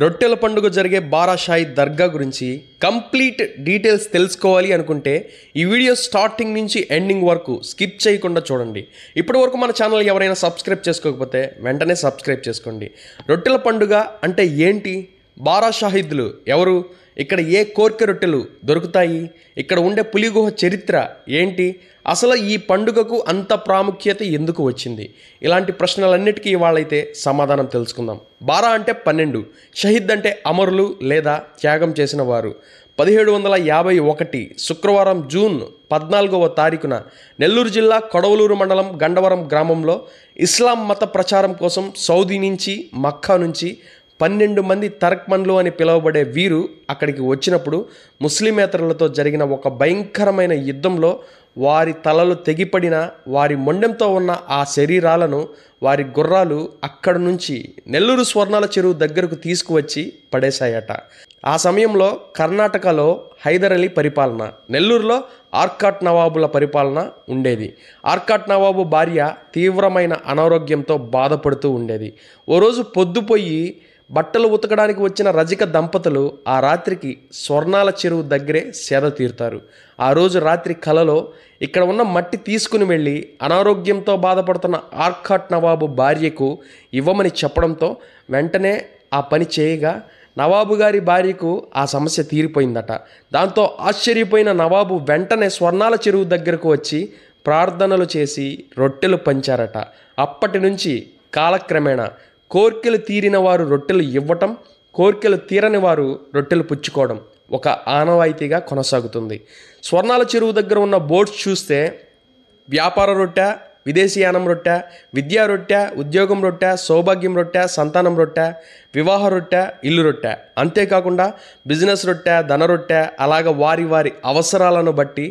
రొట్టెల పండుగ జరిగే బారాషాయి దర్గా గురించి కంప్లీట్ డీటెయిల్స్ తెలుసుకోవాలి అనుకుంటే ఈ వీడియో స్టార్టింగ్ నుంచి ఎండింగ్ వరకు స్కిప్ చేయకుండా చూడండి. ఇప్పటి వరకు మన ఛానల్ ఎవరైనా సబ్స్క్రైబ్ చేసుకోకపోతే వెంటనే సబ్స్క్రైబ్ చేసుకోండి. రొట్టెల పండుగ అంటే ఏంటి? బారాషాహిద్లు ఎవరు? ఇక్కడ ఏ కోర్కె రొట్టెలు దొరుకుతాయి? ఇక్కడ ఉండే పులిగుహ చరిత్ర ఏంటి? అసలు ఈ పండుగకు అంత ప్రాముఖ్యత ఎందుకు వచ్చింది? ఇలాంటి ప్రశ్నలన్నిటికీ ఇవాళైతే సమాధానం తెలుసుకుందాం. బారా అంటే 12, షహీద్ అంటే అమరులు లేదా త్యాగం చేసిన వారు. 1751 శుక్రవారం జూన్ 14వ తారీఖున నెల్లూరు జిల్లా కొడవలూరు మండలం గండవరం గ్రామంలో ఇస్లాం మత ప్రచారం కోసం సౌదీ నుంచి మక్కా నుంచి 12 మంది తర్క్మన్లు అని పిలువబడే వీరు అక్కడికి వచ్చినప్పుడు ముస్లిమేతరులతో జరిగిన ఒక భయంకరమైన యుద్ధంలో వారి తలలు తెగిపడిన వారి మొండెంతో ఉన్న ఆ శరీరాలను వారి గుర్రాలు అక్కడి నుంచి నెల్లూరు స్వర్ణాల చెరువు దగ్గరకు తీసుకువచ్చి పడేశాయట. ఆ సమయంలో కర్ణాటకలో హైదర్ అలీ పరిపాలన, నెల్లూరులో ఆర్కాట్ నవాబుల పరిపాలన ఉండేది. ఆర్కాట్ నవాబు భార్య తీవ్రమైన అనారోగ్యంతో బాధపడుతూ ఉండేది. ఓ రోజు పొద్దుపోయి బట్టలు ఉతకడానికి వచ్చిన రజిక దంపతులు ఆ రాత్రికి స్వర్ణాల చెరువు దగ్గరే సేద తీరుతారు. ఆ రోజు రాత్రి కలలో ఇక్కడ ఉన్న మట్టి తీసుకుని వెళ్ళి అనారోగ్యంతో బాధపడుతున్న ఆర్కాట్ నవాబు భార్యకు ఇవ్వమని చెప్పడంతో వెంటనే ఆ పని చేయగా నవాబు గారి భార్యకు ఆ సమస్య తీరిపోయిందట. దాంతో ఆశ్చర్యపోయిన నవాబు వెంటనే స్వర్ణాల చెరువు దగ్గరకు వచ్చి ప్రార్థనలు చేసి రొట్టెలు పంచారట. అప్పటి నుంచి కాలక్రమేణా కోర్కెలు తీరిన వారు రొట్టెలు ఇవ్వటం, కోర్కెలు తీరని వారు రొట్టెలు పుచ్చుకోవడం ఒక ఆనవాయితీగా కొనసాగుతుంది. స్వర్ణాల చెరువు దగ్గర ఉన్న బోర్డ్స్ చూస్తే వ్యాపార రొట్టె, విదేశీయానం రొట్టె, విద్యా రొట్టె, ఉద్యోగం రొట్టె, సౌభాగ్యం రొట్టె, సంతానం రొట్టె, వివాహ రొట్టె, ఇల్లు రొట్టె, అంతేకాకుండా బిజినెస్ రొట్టె, ధన రొట్టె, అలాగ వారి వారి అవసరాలను బట్టి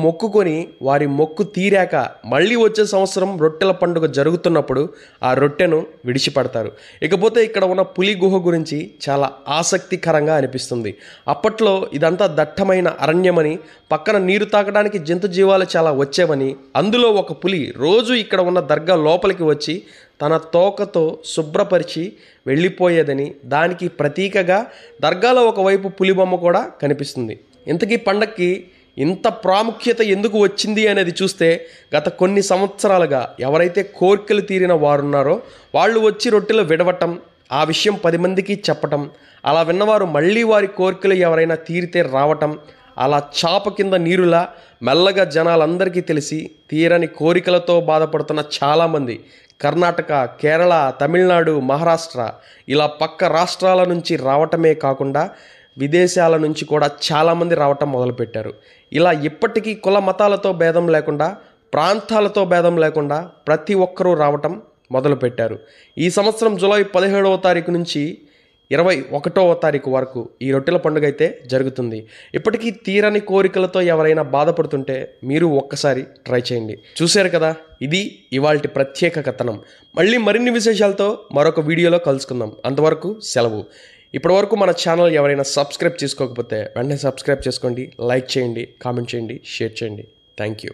మొక్కుకొని వారి మొక్కు తీరాక మళ్ళీ వచ్చే సంవత్సరం రొట్టెల పండుగ జరుగుతున్నప్పుడు ఆ రొట్టెను విడిచిపెడతారు. ఇకపోతే ఇక్కడ ఉన్న పులి గుహ గురించి చాలా ఆసక్తికరంగా అనిపిస్తుంది. అప్పట్లో ఇదంతా దట్టమైన అరణ్యమని, పక్కన నీరు తాగడానికి జంతు జీవాలు చాలా వచ్చేవని, అందులో ఒక పులి రోజు ఇక్కడ ఉన్న దర్గా లోపలికి వచ్చి తన తోకతో శుభ్రపరిచి వెళ్ళిపోయేదని, దానికి ప్రతీకగా దర్గాలో ఒకవైపు పులి బొమ్మ కూడా కనిపిస్తుంది. ఇంతకీ పండక్కి ఇంత ప్రాముఖ్యత ఎందుకు వచ్చింది అనేది చూస్తే గత కొన్ని సంవత్సరాలుగా ఎవరైతే కోర్కెలు తీరిన వారున్నారో వాళ్ళు వచ్చి రొట్టెలు విడవటం, ఆ విషయం 10 మందికి చెప్పటం, అలా విన్నవారు మళ్ళీ వారి కోర్కెలు ఎవరైనా తీరితే రావటం, అలా చాప కింద నీరులా మెల్లగా జనాలందరికీ తెలిసి తీరని కోరికలతో బాధపడుతున్న చాలామంది కర్ణాటక, కేరళ, తమిళనాడు, మహారాష్ట్ర ఇలా పక్క రాష్ట్రాల నుంచి రావటమే కాకుండా విదేశాల నుంచి కూడా చాలామంది రావటం మొదలుపెట్టారు. ఇలా ఇప్పటికీ కుల మతాలతో భేదం లేకుండా, ప్రాంతాలతో భేదం లేకుండా ప్రతి ఒక్కరూ రావటం మొదలుపెట్టారు. ఈ సంవత్సరం జూలై 17వ తారీఖు నుంచి 21వ తారీఖు వరకు ఈ రొట్టెల పండుగ అయితే జరుగుతుంది. ఇప్పటికీ తీరని కోరికలతో ఎవరైనా బాధపడుతుంటే మీరు ఒక్కసారి ట్రై చేయండి. చూశారు కదా, ఇది ఇవాల్టి ప్రత్యేక కథనం. మళ్ళీ మరిన్ని విశేషాలతో మరొక వీడియోలో కలుసుకుందాం. అంతవరకు సెలవు. ఇప్పటివరకు మన ఛానల్ ఎవరైనా సబ్స్క్రైబ్ చేసుకోకపోతే వెంటనే సబ్స్క్రైబ్ చేసుకోండి, లైక్ చేయండి, కామెంట్ చేయండి, షేర్ చేయండి. Thank you.